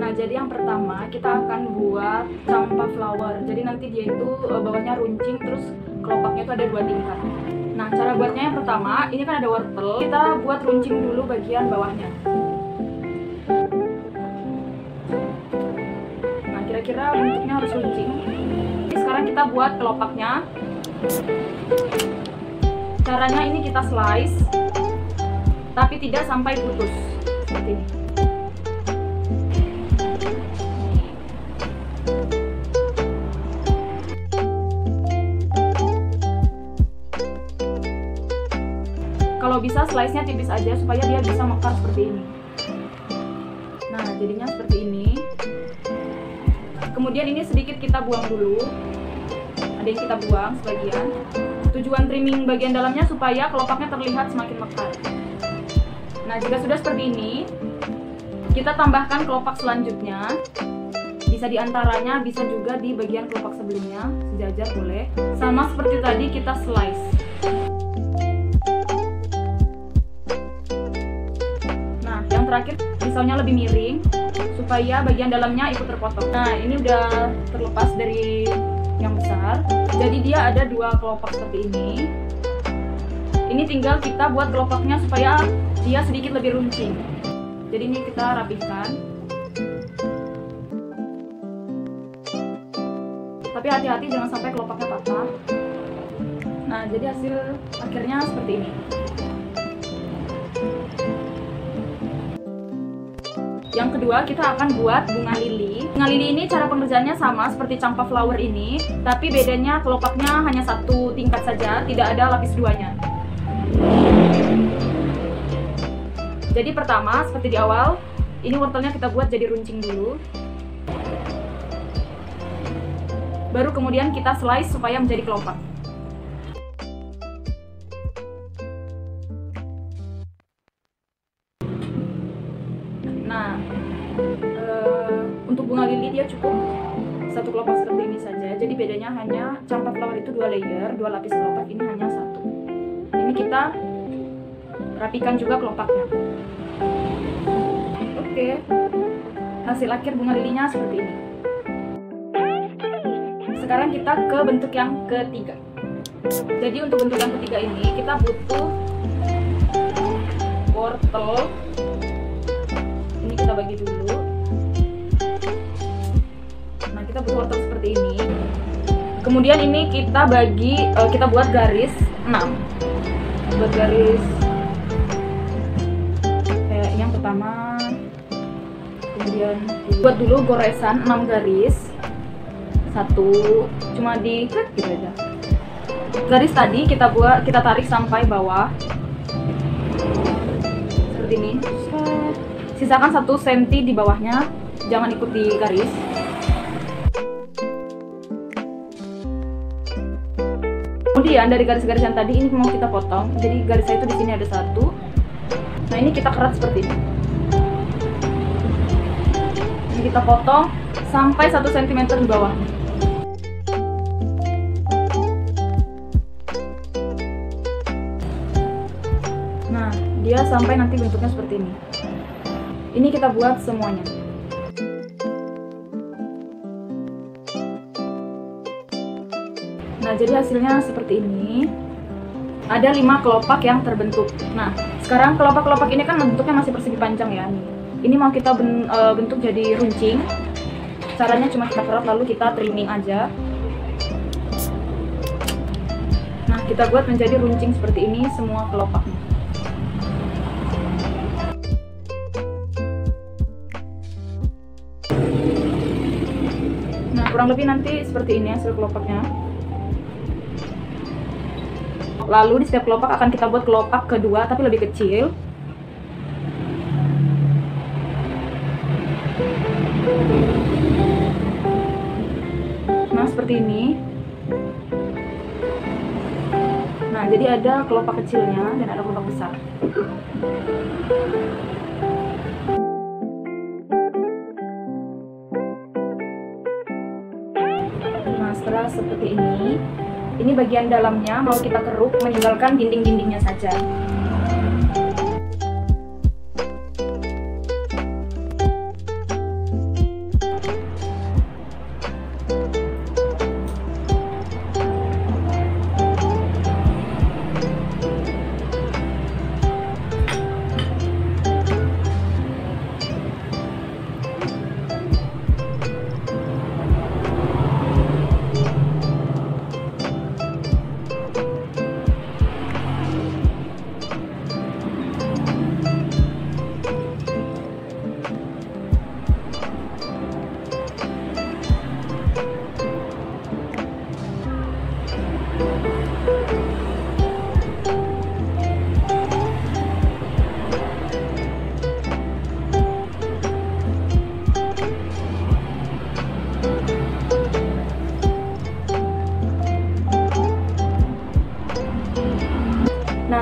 Nah, jadi yang pertama kita akan buat campa flower. Jadi nanti dia itu bawahnya runcing, terus kelopaknya itu ada 2 tingkat. Nah, cara buatnya yang pertama, ini kan ada wortel. Kita buat runcing dulu bagian bawahnya. Nah, kira-kira bentuknya harus runcing. Sekarang kita buat kelopaknya. Caranya ini kita slice, tapi tidak sampai putus seperti ini. Kalau bisa slice-nya tipis aja supaya dia bisa mekar seperti ini. Nah, jadinya seperti ini. Kemudian ini sedikit kita buang dulu. Ada yang kita buang sebagian. Tujuan trimming bagian dalamnya supaya kelopaknya terlihat semakin mekar. Nah, jika sudah seperti ini, kita tambahkan kelopak selanjutnya. Bisa di antaranya, bisa juga di bagian kelopak sebelumnya, sejajar boleh. Sama seperti tadi kita slice. Nah, yang terakhir pisaunya lebih miring supaya bagian dalamnya ikut terpotong. Nah, ini udah terlepas dari yang besar. Jadi dia ada 2 kelopak seperti ini. Ini tinggal kita buat kelopaknya supaya dia sedikit lebih runcing. Jadi ini kita rapihkan. Tapi hati-hati jangan sampai kelopaknya patah. Nah, jadi hasil akhirnya seperti ini. Yang kedua, kita akan buat bunga lili. Bunga lili ini cara pengerjaannya sama seperti campa flower ini, tapi bedanya kelopaknya hanya 1 tingkat saja, tidak ada lapis 2-nya. Jadi pertama, seperti di awal, ini wortelnya kita buat jadi runcing dulu. Baru kemudian kita slice supaya menjadi kelopak. Nah, untuk bunga lili dia cukup 1 kelopak seperti ini saja. Jadi bedanya hanya campa flower itu 2 layer, 2 lapis kelopak, ini hanya 1. Ini kita rapikan juga kelopaknya. Oke, hasil akhir bunga lilinya seperti ini. Sekarang kita ke bentuk yang ketiga. Jadi untuk bentuk yang ketiga ini kita butuh wortel. Ini kita bagi dulu. Nah, kita butuh wortel seperti ini. Kemudian ini kita bagi, kita buat garis 6. Buat garis kayak yang pertama. Kemudian buat dulu goresan 6 garis. 1 cuma diklik gitu aja. Garis tadi kita tarik sampai bawah seperti ini. Sisakan 1 cm di bawahnya, jangan ikut di garis. Kemudian dari garis-garis yang tadi ini mau kita potong. Jadi garisnya itu di sini ada 1. Nah, ini kita kerat seperti ini. Ini kita potong sampai 1 cm di bawah. Nah, dia sampai nanti bentuknya seperti ini. Ini kita buat semuanya. Nah, jadi hasilnya seperti ini. Ada 5 kelopak yang terbentuk. Nah, sekarang kelopak-kelopak ini kan bentuknya masih persegi panjang ya. Ini mau kita bentuk jadi runcing. Caranya cuma kita kerat lalu kita trimming aja. Nah, kita buat menjadi runcing seperti ini semua kelopaknya. Nah, kurang lebih nanti seperti ini hasil kelopaknya. Lalu di setiap kelopak akan kita buat kelopak kedua tapi lebih kecil. Nah, seperti ini. Nah, jadi ada kelopak kecilnya dan ada kelopak besar. Nah, setelah seperti ini bagian dalamnya mau kita keruk, meninggalkan dinding-dindingnya saja.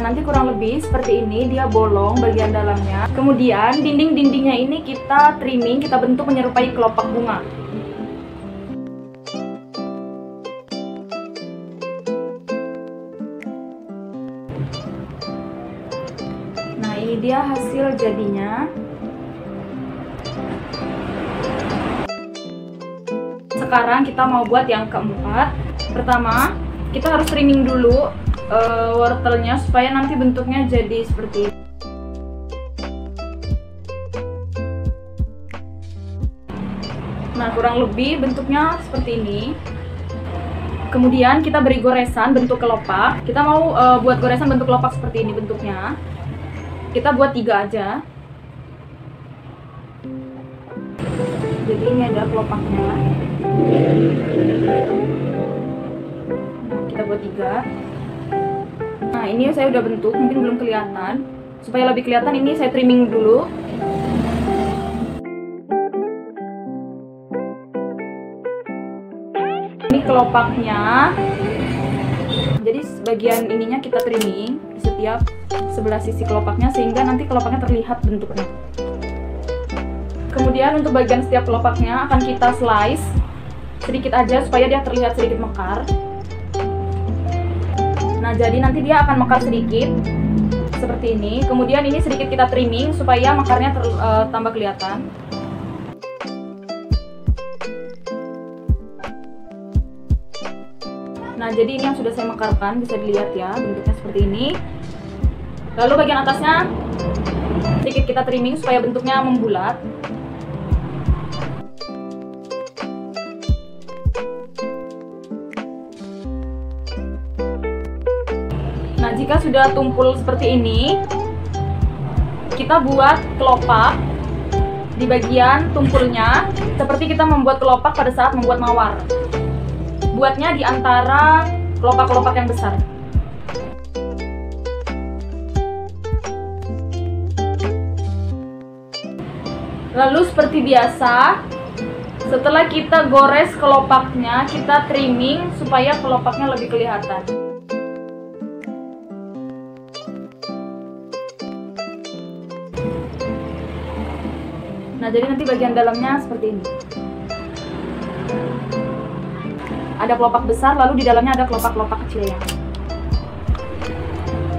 nanti kurang lebih seperti ini, dia bolong bagian dalamnya. Kemudian dinding-dindingnya ini kita trimming, kita bentuk menyerupai kelopak bunga. Nah, ini dia hasil jadinya. Sekarang kita mau buat yang keempat. Pertama, kita harus trimming dulu wortelnya supaya nanti bentuknya jadi seperti ini. Nah, kurang lebih bentuknya seperti ini. Kemudian kita beri goresan bentuk kelopak. Kita mau buat goresan bentuk kelopak seperti ini bentuknya. Kita buat 3 aja. Jadi ini ada kelopaknya. Kita buat 3. Nah, ini saya udah bentuk, mungkin belum kelihatan. Supaya lebih kelihatan, ini saya trimming dulu. Ini kelopaknya. Jadi bagian ininya kita trimming di setiap sebelah sisi kelopaknya sehingga nanti kelopaknya terlihat bentuknya. Kemudian untuk bagian setiap kelopaknya akan kita slice sedikit aja supaya dia terlihat sedikit mekar. Nah, jadi nanti dia akan mekar sedikit seperti ini. Kemudian ini sedikit kita trimming supaya mekarnya tambah kelihatan. Nah, jadi ini yang sudah saya mekarkan, bisa dilihat ya bentuknya seperti ini. Lalu bagian atasnya sedikit kita trimming supaya bentuknya membulat. Nah, jika sudah tumpul seperti ini, kita buat kelopak di bagian tumpulnya seperti kita membuat kelopak pada saat membuat mawar. Buatnya di antara kelopak-kelopak yang besar. Lalu seperti biasa, setelah kita gores kelopaknya, kita trimming supaya kelopaknya lebih kelihatan. Nah, jadi nanti bagian dalamnya seperti ini. Ada kelopak besar, lalu di dalamnya ada kelopak-kelopak kecilnya.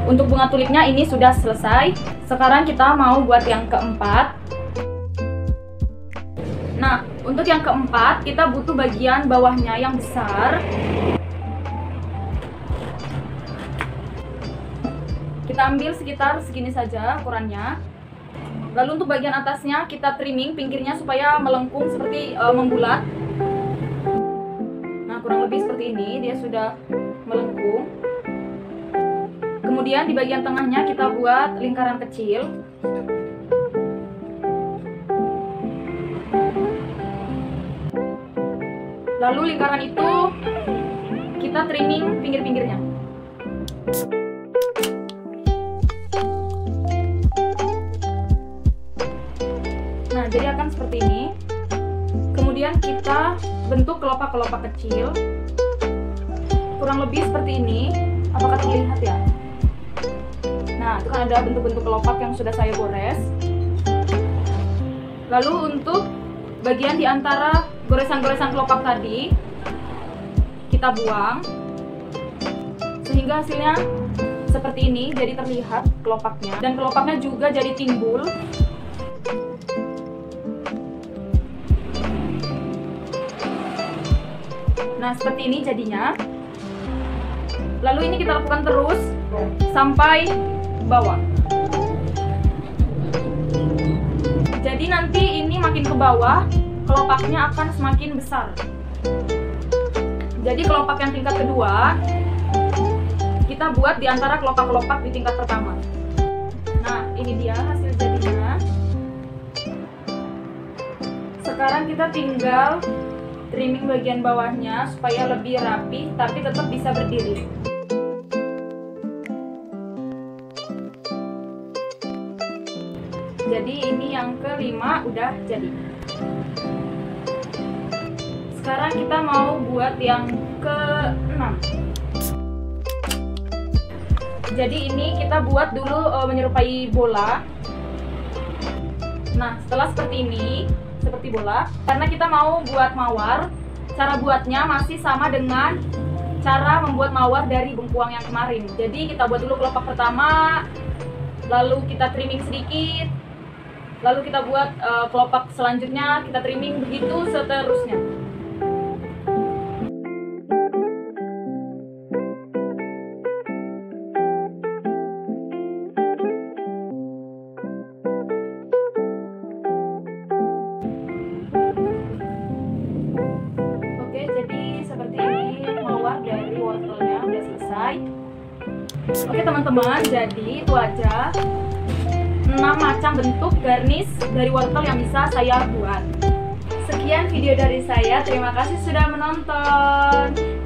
Untuk bunga tulipnya ini sudah selesai. Sekarang kita mau buat yang keempat. Nah, untuk yang keempat kita butuh bagian bawahnya yang besar. Kita ambil sekitar segini saja ukurannya. Lalu untuk bagian atasnya kita trimming pinggirnya supaya melengkung seperti membulat. Kurang lebih seperti ini, dia sudah melengkung. Kemudian di bagian tengahnya kita buat lingkaran kecil. Lalu lingkaran itu kita trimming pinggir-pinggirnya. Nah, jadi akan seperti ini. Kemudian kita bentuk kelopak-kelopak kecil kurang lebih seperti ini. Apakah terlihat ya? Nah, itu kan ada bentuk-bentuk kelopak yang sudah saya gores. Lalu untuk bagian di antara goresan-goresan kelopak tadi kita buang sehingga hasilnya seperti ini, jadi terlihat kelopaknya dan kelopaknya juga jadi timbul. Nah, seperti ini jadinya. Lalu ini kita lakukan terus sampai bawah. Jadi nanti ini makin ke bawah, kelopaknya akan semakin besar. Jadi kelopak yang tingkat kedua kita buat di antara kelopak-kelopak di tingkat pertama. Nah, ini dia hasil jadinya. Sekarang kita tinggal trimming bagian bawahnya supaya lebih rapi tapi tetap bisa berdiri. Jadi ini yang kelima udah jadi. Sekarang kita mau buat yang keenam. jadi ini kita buat dulu menyerupai bola. Nah, setelah seperti ini, seperti bola, karena kita mau buat mawar, cara buatnya masih sama dengan cara membuat mawar dari bengkuang yang kemarin. Jadi kita buat dulu kelopak pertama, lalu kita trimming sedikit, lalu kita buat kelopak selanjutnya, kita trimming, begitu seterusnya. Dari wortelnya udah selesai. Oke teman-teman, jadi itu aja 6 macam bentuk garnish dari wortel yang bisa saya buat. Sekian video dari saya, terima kasih sudah menonton.